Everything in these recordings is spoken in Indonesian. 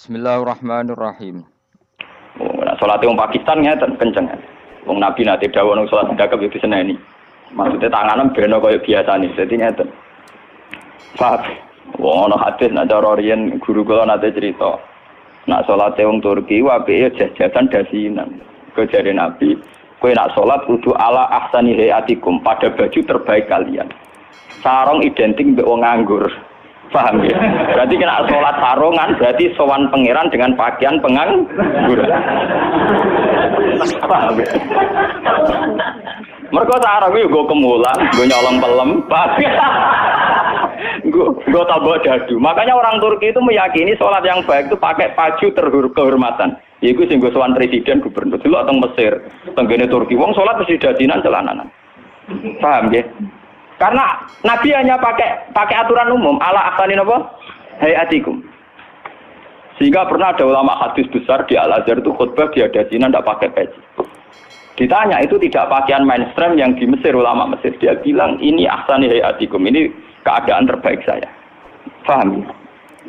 Bismillahirrahmanirrahim. Nah, sholat wong Pakistan ngeten kenceng. Wong Nabi nate dawuh nang sholat ndakep itu seneni. Maksudnya tanganan beno kaya biasane. Dadi ngeten. Fat. Wong ana hadis nek cara riyen guru kula nate cerita. Nak sholat wong Turki apike jajasan dasinan. Kejare Nabi, kowe nak sholat kudu ala ahsani hayatikum, pada baju terbaik kalian. Sarung identik mbek wong nganggur. Paham ya? Berarti kena sholat sarungan, berarti sowan pangeran dengan pakaian pengangguran. Paham ya? Mereka sarung itu gue kemulan, gue nyolong pelem, gue tabok dadu. Makanya orang Turki itu meyakini sholat yang baik itu pakai baju kehormatan. Iku sing gue sowan presiden gubernur dulu atau Mesir, tenggene Turki. Wong sholat mesti dadinan celananan. Paham ya? Karena Nabi hanya pakai aturan umum ala ahsanin apa? Hayatikum. Sehingga pernah ada ulama hadis besar di Al-Azhar itu khutbah dia dasinan tidak pakai peci. Ditanya itu tidak pakaian mainstream yang di Mesir, ulama Mesir. Dia bilang ini ahsani hayatikum, ini keadaan terbaik saya. Paham ya?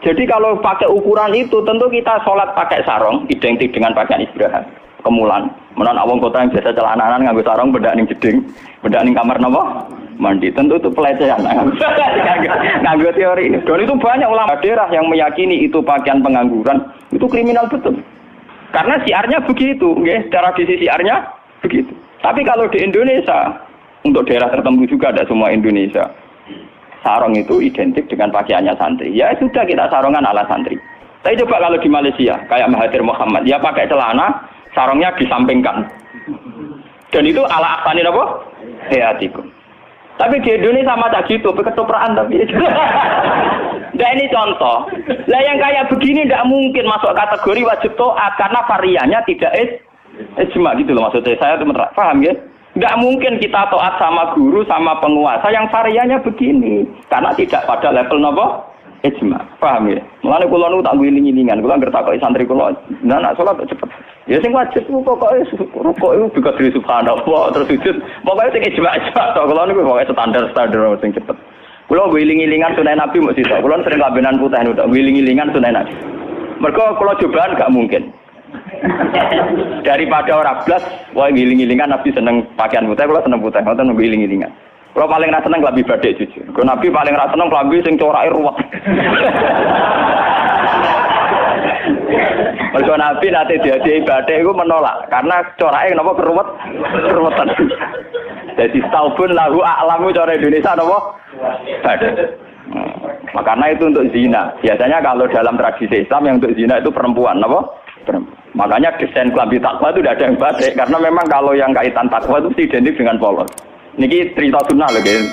Jadi kalau pakai ukuran itu tentu kita sholat pakai sarung identik dengan pakaian istirahat. Kemulan, menon awang kota yang biasa celananan nganggo sarung bedak ning jeding, bedak ning kamar napa? Mandi. Tentu itu pelecehan. Nganggo teori ini. Dan itu banyak ulama daerah yang meyakini itu pakaian pengangguran, itu kriminal betul. Karena siarnya begitu, nggih, tradisi siarnya begitu. Tapi kalau di Indonesia, untuk daerah tertentu juga ada semua Indonesia. Sarung itu identik dengan pakaiannya santri. Ya sudah kita sarungan ala santri. Tapi coba kalau di Malaysia, kayak Mahathir Mohamad, dia pakai celana, sarungnya disampingkan. Dan itu ala ahsanin apa? Hayatikum. Tapi di Indonesia sama tak gitu, ketoprak tapi. Nah ini contoh. Lah yang kayak begini tidak mungkin masuk kategori wajib taat karena variannya tidak ijma gitu loh maksudnya. Saya itu paham ya? Tidak mungkin kita taat sama guru sama penguasa yang variannya begini karena tidak pada level nopo ijma. Paham ya? Mulane kula nu tak ngiling-ngilingan, kula ngerti takoki santri kula, nak salat cepet. Ya sing wajib pokoke rukuk iku juga dari subhanallah terus sujud. Pokoke sing ijma tok kula niku pokoke standar sing cepet. Kula ngiling-ngilingan sunah Nabi mesti tok. Kula sering lambenan putih niku tok ngiling-ngilingan sunah Nabi. Mergo kula cobaan gak mungkin. Daripada ora blas, wae ngiling-ngilingan Nabi seneng pakaian putih, kula seneng putih, ngoten ngiling-ngilingan. Kula paling ra seneng klambi batik jujur. Kula Nabi paling ra seneng klambi sing corake ruwet. Mergo Nabi nate diadhi batik iku menolak karena corake napa keruwetan. Jadi taubun lahu a'lamu cara Indonesia napa? Batik. Makanya itu untuk zina. Biasanya kalau dalam tradisi Islam yang untuk zina itu perempuan napa? Makanya desain klambi takwa itu tidak ada yang batik karena memang kalau yang kaitan takwa itu identik dengan polos. Niki cerita sunnah loh guys.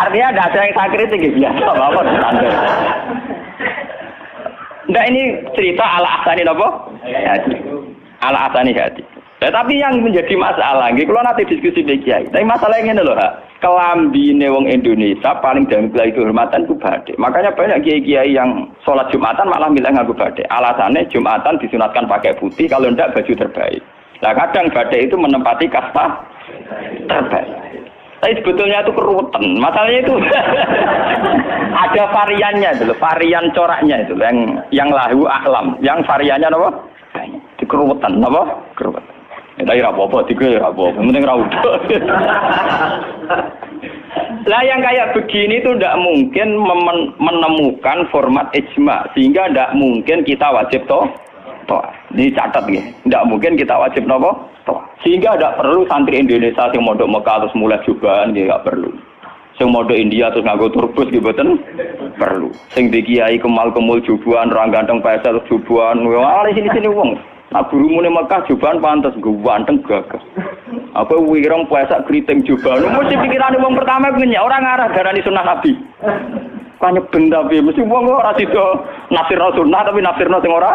Artinya tidak ada yang saya kritik biasa apa standar. Ndak ini cerita ala ahsani apa? Hati. Ala ahsani hati. Tapi yang menjadi masalah, nggih kalau nanti diskusi dengan kiai. Tapi masalahnya ngene lho, kelambine wong Indonesia paling dalam kehormatan ku batik. Makanya banyak kiai-kiai yang sholat Jumatan malah milih nganggo batik. Alasannya Jumatan disunatkan pakai putih, kalau ndak baju terbaik. Nah kadang batik itu menempati kasta terbaik. Tapi sebetulnya itu keruwetan. Masalahnya itu ada variannya itu, varian coraknya itu yang lahu ahlam, yang variannya apa? Dikeruwetan, apa? Keruwetan. Ya tapi apa-apa, tiga ya apa-apa, penting raudah. Lah yang kayak begini itu tidak mungkin menemukan format ijma, sehingga tidak mungkin kita wajib toh. Dicatat ya, tidak mungkin kita wajib nopo. Sehingga tidak perlu santri Indonesia yang mondok Mekah terus mulai jubahan, ya nggak perlu. Sing mondok India terus nganggo turbus gitu kan perlu. Sing di kiai kemal-kemul jubahan, orang ganteng pesel jubahan, wah sini wong. Nah gurumu ning Mekah jubahan pantes ganteng gagah. Apa wireng puasa kriting jubahan. Mesti pikirane wong pertama ngenyek orang ngarah darani sunah Nabi. Kanya benda piye mesti wong ora sida nafsirno sunah tapi nafsirno sing ora.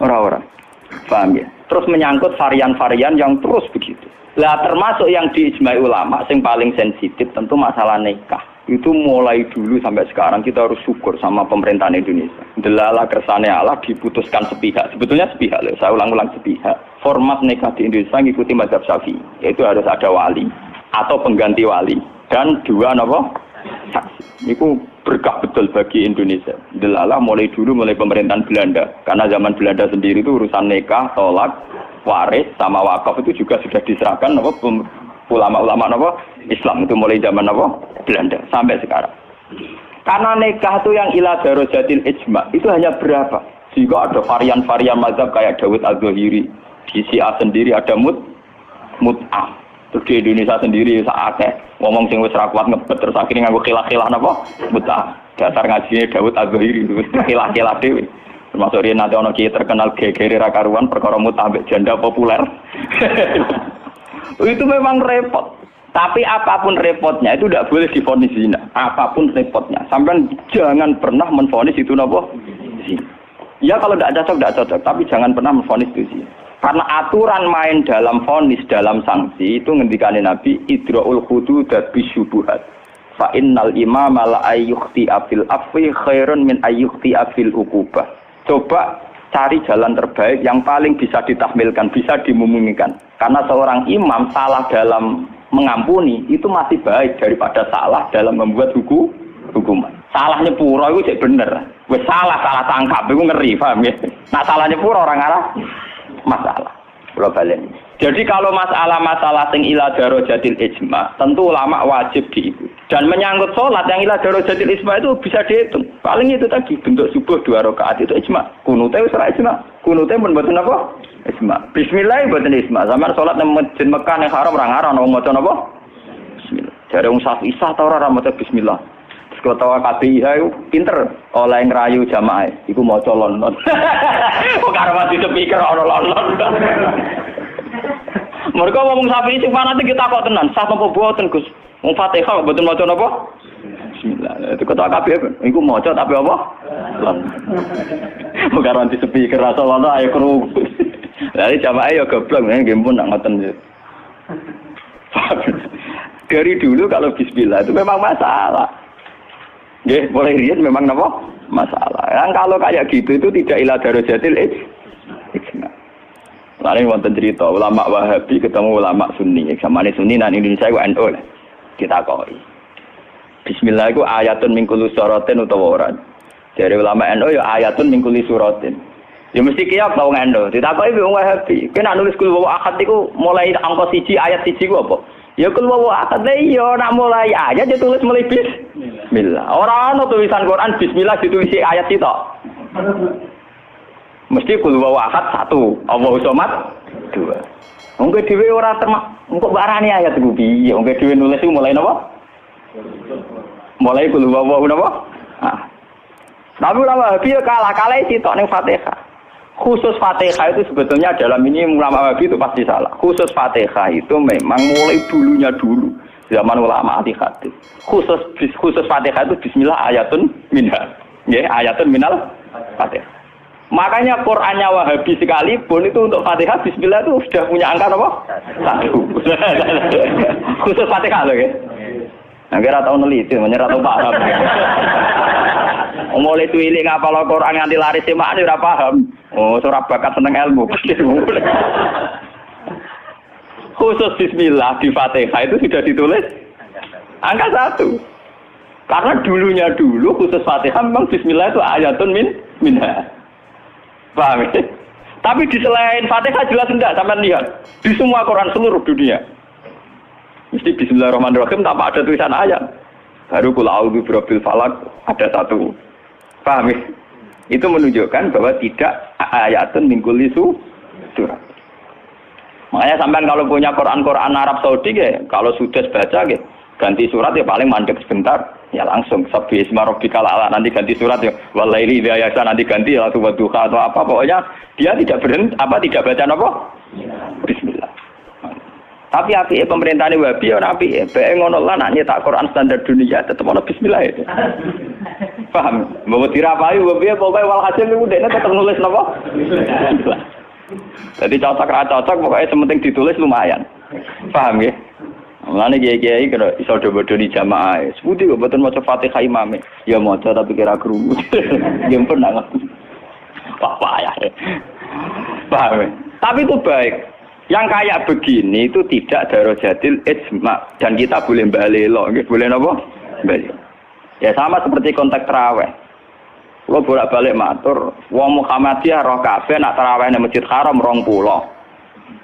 Paham ya? Terus menyangkut varian-varian yang terus begitu. Lah termasuk yang diijmai ulama yang paling sensitif tentu masalah nikah. Itu mulai dulu sampai sekarang kita harus syukur sama pemerintahan Indonesia. Delala kersane Allah diputuskan sepihak. Sebetulnya sepihak loh, saya ulang-ulang sepihak. Format nikah di Indonesia mengikuti mazhab Syafi'i, yaitu harus ada wali atau pengganti wali dan dua saksi. Itu berkah betul bagi Indonesia. Delalah mulai dulu mulai pemerintahan Belanda. Karena zaman Belanda sendiri itu urusan nikah, tolak, waris sama wakaf itu juga sudah diserahkan apa ulama-ulama apa Islam itu mulai zaman apa Belanda sampai sekarang. Karena nikah itu yang ila darajatil ijma itu hanya berapa? Jika ada varian-varian mazhab kayak Dawud Az-Zahiri, di Syiah sendiri ada mut'ah. Terus di Indonesia sendiri saatnya ngomong sing wis ra kuat ngebet terus akhirnya nganggo khilah-khilah napa? Mut'ah. Dasar ngajine Dawud Az-Zahiri itu khilah-khilah dhewe. Termasuk riyen nanti ana kiai terkenal gegere ra karuan perkara mut'ah mbek janda populer. Itu memang repot. Tapi apapun repotnya itu tidak boleh divonis zina. Apapun repotnya, sampai jangan pernah menvonis itu napa? Zina. Ya kalau tidak cocok. Tapi jangan pernah menvonis itu zina. Karena aturan main dalam vonis, dalam sanksi itu ngendikane Nabi idraul hudud bisyubuhat. Fa innal imama la ayyukhti afil afwi khairun min ayyukhti afil uqubah. Coba cari jalan terbaik yang paling bisa ditahmilkan, bisa dimungkinkan. Karena seorang imam salah dalam mengampuni itu masih baik daripada salah dalam membuat hukuman. Salah nyepuro itu cek bener. Wes salah tangkap itu ngeri, paham ya? Nah salah nyepuro orang arah masalah. Globalen. Jadi kalau masalah-masalah sing ila darajatil ijma, tentu ulama wajib diikuti. Dan menyangkut sholat yang ila darajatil ijma itu bisa dihitung. Paling itu tadi bentuk subuh 2 rakaat itu ijma. Kunute wis ora ijma. Kunute pun mboten apa? Isma. Bismillah mboten isma. Zaman salat nang Masjid Mekah ning haram ora ngaran wong maca napa? Bismillah. Jare wong Syafi'i ora maca bismillah. Terus ketua KPIH itu pinter oleh ngrayu jamaah. Iku maca lon-lon. Kok karo mati speaker ora lon-lon. Mereka ngomong Syafi'i sing fanatik kita kok tenan, sah napa boten Gus? Wong Fatihah mboten maca napa? Bismillah. Itu ketua KPIH. Iku maca tapi apa? Lon. Kok karo mati speaker rasa lon ayo krungu. Jadi jamaah ya goblok, nggih pun nak ngoten. Dari dulu kalau bismillah itu memang masalah. Nggih, mulai riyen memang napa? Masalah. Yang kalau kayak gitu itu tidak ila darajatil ijma. Lalu wonten cerita ulama Wahabi ketemu ulama Sunni. Zamane Sunni nang Indonesia iku NU lah. Kita koi. Bismillah iku ayatun min kulli suratin utawa ora. Dari ulama NU ya ayatun min kulli suratin. Ya mesti kiyak tau ngendo. Ditakoki wong Wahabi. Kena nulis kul wa ahad iku mulai angka 1 ayat 1 ku apa? Ya kul wa ahad iya nak mulai aja ditulis mulai bismillah. Ora ana tulisan Quran bismillah ditulis ayat itu. Mesti kul wa ahad 1, Allahu samad 2. Wong dhewe ora termak engko barani ayat iku piye? Wong dhewe nulis iku mulai napa? Mulai kul wa napa? Ah. Tapi ulama Wahabi kalah sitok ning Fatihah. Khusus Fatihah itu sebetulnya dalam ini ulama Wahabi itu pasti salah. Khusus Fatihah itu memang mulai dulunya dulu zaman ulama anti hadis. Khusus Fatihah itu bismillah ayatun minha. Ya, ayatun minal Fatihah. Makanya Qur'annya Wahabi sekalipun itu untuk Fatihah bismillah itu sudah punya angka apa? 1. Khusus Fatihah loh ya. Nah, kira tahu neliti, menyerah tahu paham. Mulai tuilik ngapal Al-Qur'an nganti laris semakne ora paham. Oh, ora bakat seneng ilmu. Khusus bismillah di Fatihah itu sudah ditulis angka 1. Karena dulunya dulu khusus Fatihah memang bismillah itu ayatun minha. Paham ya? Tapi di selain Fatihah jelas enggak sampean lihat. Di semua Quran seluruh dunia. Mesti bismillahirrahmanirrahim tanpa ada tulisan ayat. Baru kul a'udzu birabbil falaq ada 1. Paham ya? Itu menunjukkan bahwa tidak ayatun min kulli surah. Makanya sampean kalau punya Quran Arab Saudi ya, kalau sudah baca ya, ganti surat ya paling mandek sebentar, ya langsung sabbi isma rabbikal a'la nanti ganti surat ya walaili idza yasa nanti ganti ya wadduha atau apa pokoknya dia tidak tidak baca apa? Bismillah. Tapi api pemerintahane Wahabi ora apik, bae ngono lah nak nyetak Quran standar dunia tetep ana bismillah itu. Paham? Mbok dirapahi Wahabi pokoke walhasil niku dekne tetep nulis napa? Bismillah. Jadi cocok ra cocok pokoknya sementing ditulis lumayan. Paham ya? Mulane kiai-kiai kena iso do-bodoni jamaah. Sepundi kok mboten maca Fatihah imame. Ya maca tapi kira krungu. Nggih pernah. Wah payah. Paham ya? Tapi itu baik. Yang kayak begini itu tidak darajatil ijma dan kita boleh balelo, boleh napa? Balelo. Ya sama seperti konteks tarawih. Lo bolak-balik matur, wong Muhammadiyah roh kabeh nak tarawih nang Masjid Haram 20.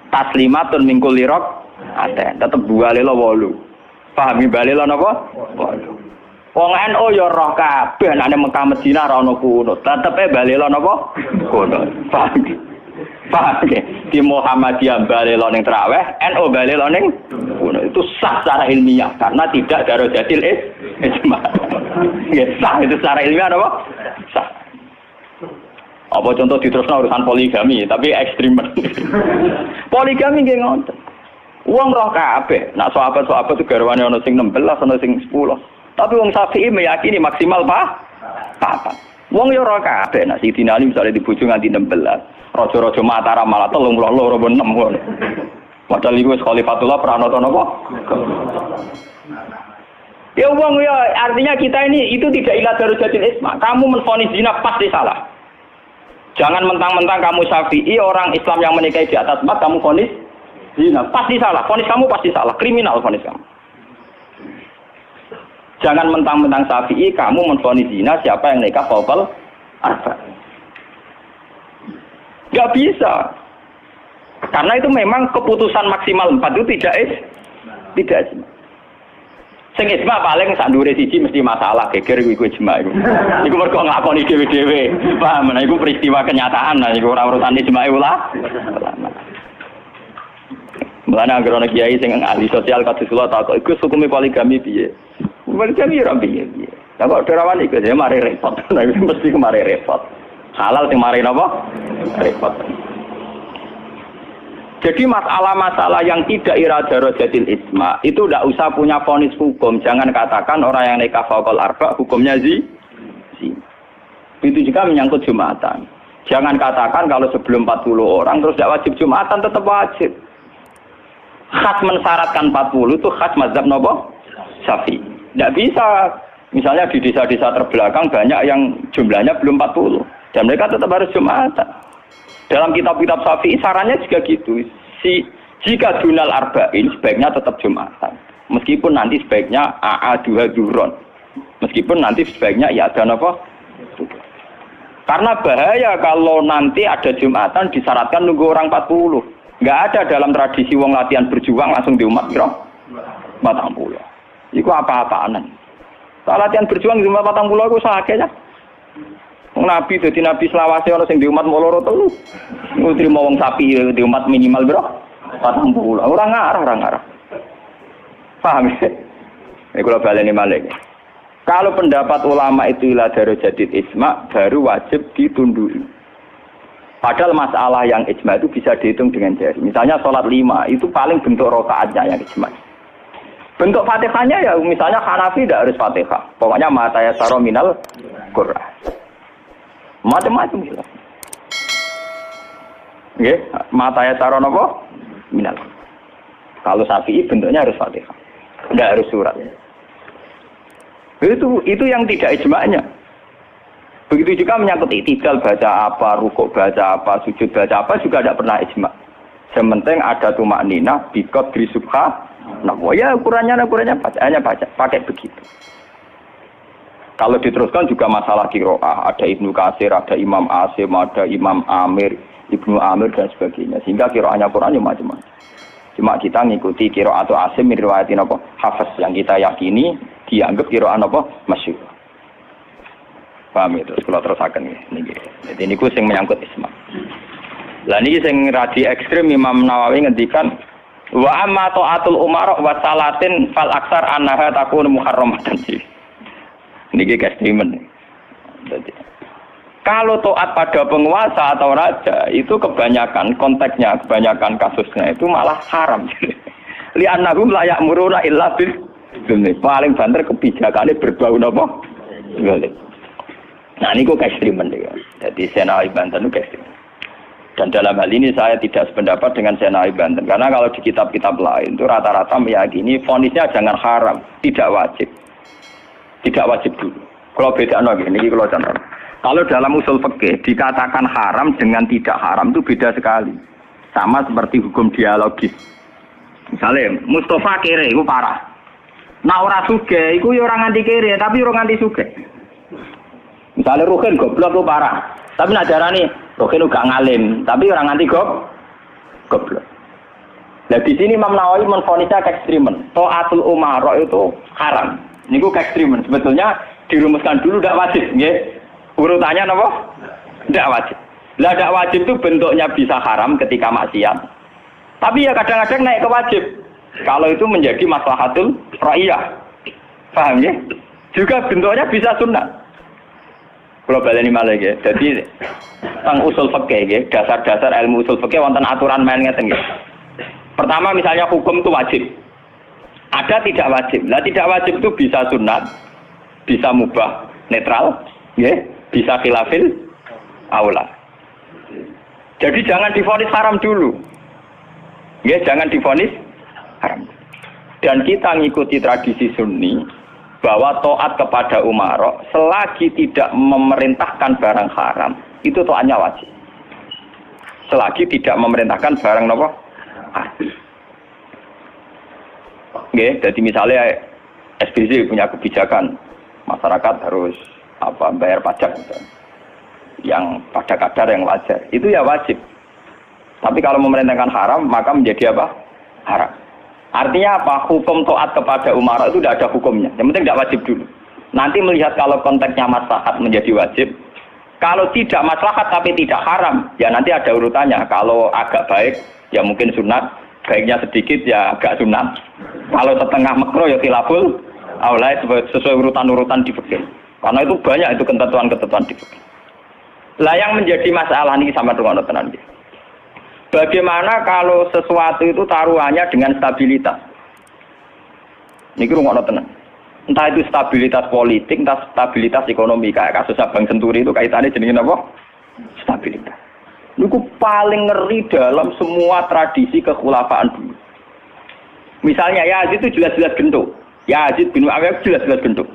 Taslimatun mingkul lirok ate, tetep buale lo 8. Pahami bali lo napa? 8. Wong NU ya roh kabeh nek nang Mekah Madinah ra ono kunut, tetepe bali lo napa? Kunut. Paham ya? Di Muhammadiyah bali lo ning tarawih, NU bali lo ning kunut. Itu sah secara ilmiah karena tidak darajatil ijma'. Ya sah itu secara ilmiah apa? Sah. Apa contoh diterusno urusan poligami, tapi ekstrim. Poligami nggih ngoten. Wong roh kabeh, nak sahabat-sahabat itu garwane ana sing 16, ana sing 10. Tapi wong Syafi'i meyakini maksimal papat. Wong yo roh kabeh, nak Sidina Ali misalnya dibojo nganti 16. Raja-raja Mataram malah 32 apa 6 ngono. Padahal iku wis Khalifatullah pranata napa? Ya wong ya artinya kita ini itu tidak ila darujatil isma. Kamu menvonis zina pasti salah. Jangan mentang-mentang kamu Syafi'i orang Islam yang menikahi di atas 4 kamu vonis zina pasti salah. Vonis kamu pasti salah, kriminal vonis kamu. Jangan mentang-mentang Syafi'i kamu menvonis zina siapa yang nikah fawqal arba. Enggak bisa. Karena itu memang keputusan maksimal 4 itu tidak sing isma paling sak ndure siji mesti masalah geger iku ijma iku. Iku mergo nglakoni dhewe-dhewe. Paham, nah iku peristiwa kenyataan lah iku ora urusan ijma ulama. Mulane anggere ana kiai sing ahli sosial kados kula takok iku hukume poligami piye? Poligami ora piye. Lah kok derawan iku ya mari repot. Nah iku mesti kemari repot. Halal sing mari napa? Repot. Jadi masalah-masalah yang tidak irada rojatil isma itu tidak usah punya vonis hukum. Jangan katakan orang yang nikah fawqal arba hukumnya zina. Itu juga menyangkut Jumatan. Jangan katakan kalau sebelum 40 orang terus tidak wajib Jumatan, tetap wajib. Khas mensyaratkan 40 itu khas mazhab nopo Syafi'i. Tidak bisa. Misalnya di desa-desa terbelakang banyak yang jumlahnya belum 40 dan mereka tetap harus Jumatan. Dalam kitab-kitab Syafi'i sarannya juga gitu. Jika dunal arba'in sebaiknya tetap Jumatan. Meskipun nanti sebaiknya AA2 duron. Meskipun nanti sebaiknya ya ada apa? Karena bahaya kalau nanti ada Jumatan disyaratkan nunggu orang 40. Enggak ada dalam tradisi wong latihan berjuang langsung di umat kira 40. Iku apa-apaanan. Latihan berjuang di umat 40 iku sakene. Nabi dadi nabi selawase ana sing di umat moloro telu. Nutrimo wong sapi di umat minimal bro 40. Ora ngarah. Paham ya? Ini kalau baleni malih. Kalau pendapat ulama itu ila darajatid isma baru wajib ditunduki. Padahal masalah yang ijma itu bisa dihitung dengan jari. Misalnya sholat 5 itu paling bentuk rakaatnya yang ijma. Bentuk Fatihahnya ya misalnya Hanafi tidak harus Fatihah. Pokoknya mata yasaro minal Qur'an. Macam-macam gitu. Nggih, mata yasaro napa? Minal. Kalau Syafi'i bentuknya harus Fatihah. Enggak harus surat. Itu yang tidak ijma'nya. Begitu juga menyangkut i'tidal baca apa, rukuk baca apa, sujud baca apa juga tidak pernah ijma'. Sementing ada tumakninah biqadri subha. Nah, ya ukurannya bacaannya pakai begitu. Kalau diteruskan juga masalah qiraah, ada Ibnu Katsir, ada Imam Asim, ada Imam Amir, Ibnu Amir dan sebagainya. Sehingga qiraahnya Quran macam-macam. Cuma kita ngikuti qiraah atau Asim riwayatin apa? Hafiz yang kita yakini dianggap qiraah apa? Masyhur. Paham itu? Kalau terusaken niki. Jadi niku sing menyangkut isma. Lah niki sing radi ekstrem Imam Nawawi ngendikan wa amma ta'atul umara wa salatin fal aksar annaha takunu muharramatan. Niki ekstremen. Jadi kalau taat pada penguasa atau raja itu kebanyakan konteksnya, kebanyakan kasusnya itu malah haram. Li'annahum la ya'muruna illa bil paling banter kebijakannya berbau napa? Zalim. Nah niku ekstremen ya. Jadi Senawi Banten itu ekstrim. Dan dalam hal ini saya tidak sependapat dengan Senawi Banten karena kalau di kitab-kitab lain itu rata-rata meyakini vonisnya jangan haram, tidak wajib. Tidak wajib dulu. Kalau beda ini kalau contoh. Kalau dalam usul fikih dikatakan haram dengan tidak haram itu beda sekali. Sama seperti hukum dialogis. Misalnya Mustafa kere itu parah. Nah ora sugih, iku ya ora nganti kere, tapi ora nganti sugih. Misalnya Ruhin goblok lu parah, tapi nak darani Ruhin uga ngalim, tapi ora nganti goblok. Nah di sini Imam Nawawi menfonisnya ekstremen. Taatul umara itu haram. Niku ekstremen. Sebetulnya dirumuskan dulu tidak wajib, nggih. Urutannya napa? Tidak wajib. Lah tidak wajib itu bentuknya bisa haram ketika maksiat. Tapi ya kadang-kadang naik ke wajib. Kalau itu menjadi maslahatul ra'iyah. Paham ya? Juga bentuknya bisa sunnah. Kalau baleni malih nggih. Jadi teng usul fikih nggih, dasar-dasar ilmu usul fikih wonten aturan main ngeten nggih. Pertama misalnya hukum itu wajib. Ada tidak wajib. Lah tidak wajib itu bisa sunat, bisa mubah, netral, nggih, bisa khilafil aula. Jadi jangan divonis haram dulu. Ya, jangan divonis haram. Dan kita ngikuti tradisi Sunni bahwa taat kepada umara selagi tidak memerintahkan barang haram, itu taatnya wajib. Selagi tidak memerintahkan barang apa? Nggih, jadi misalnya SBY punya kebijakan masyarakat harus bayar pajak gitu. Yang pada kadar yang wajar, itu ya wajib. Tapi kalau memerintahkan haram, maka menjadi apa? Haram. Artinya apa? Hukum taat kepada umara itu tidak ada hukumnya. Yang penting tidak wajib dulu. Nanti melihat kalau konteksnya maslahat menjadi wajib. Kalau tidak maslahat tapi tidak haram, ya nanti ada urutannya. Kalau agak baik, ya mungkin sunat. Baiknya sedikit, ya agak sunat. Kalau setengah makruh, ya khilaful aula sesuai urutan-urutan di fikih. Karena itu banyak itu ketentuan-ketentuan di fikih. Lah yang menjadi masalah ini sama dengan tenan. Bagaimana kalau sesuatu itu taruhannya dengan stabilitas? Niki rungokno tenan. Entah itu stabilitas politik, entah stabilitas ekonomi kayak kasus Abang Senturi itu kaitannya jenenge apa? Stabilitas. Niku paling ngeri dalam semua tradisi kekhulafaan dulu. Misalnya Yazid itu jelas-jelas gendut. Yazid bin Muawiyah jelas-jelas gendut.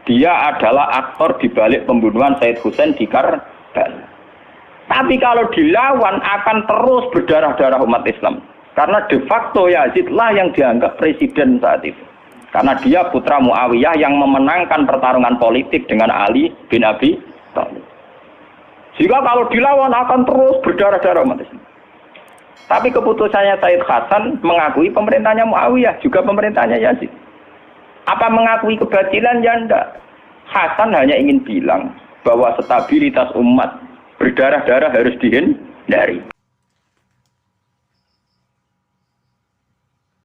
Dia adalah aktor di balik pembunuhan Said Husain di Karbala. Tapi kalau dilawan akan terus berdarah-darah umat Islam. Karena de facto Yazid lah yang dianggap presiden saat itu. Karena dia putra Muawiyah yang memenangkan pertarungan politik dengan Ali bin Abi Thalib. Jika kalau dilawan akan terus berdarah-darah umat Islam. Tapi keputusannya Said Hasan mengakui pemerintahnya Muawiyah, juga pemerintahnya Yazid. Apa mengakui kebatilan? Ya enggak. Hasan hanya ingin bilang bahwa stabilitas umat berdarah-darah harus dihindari.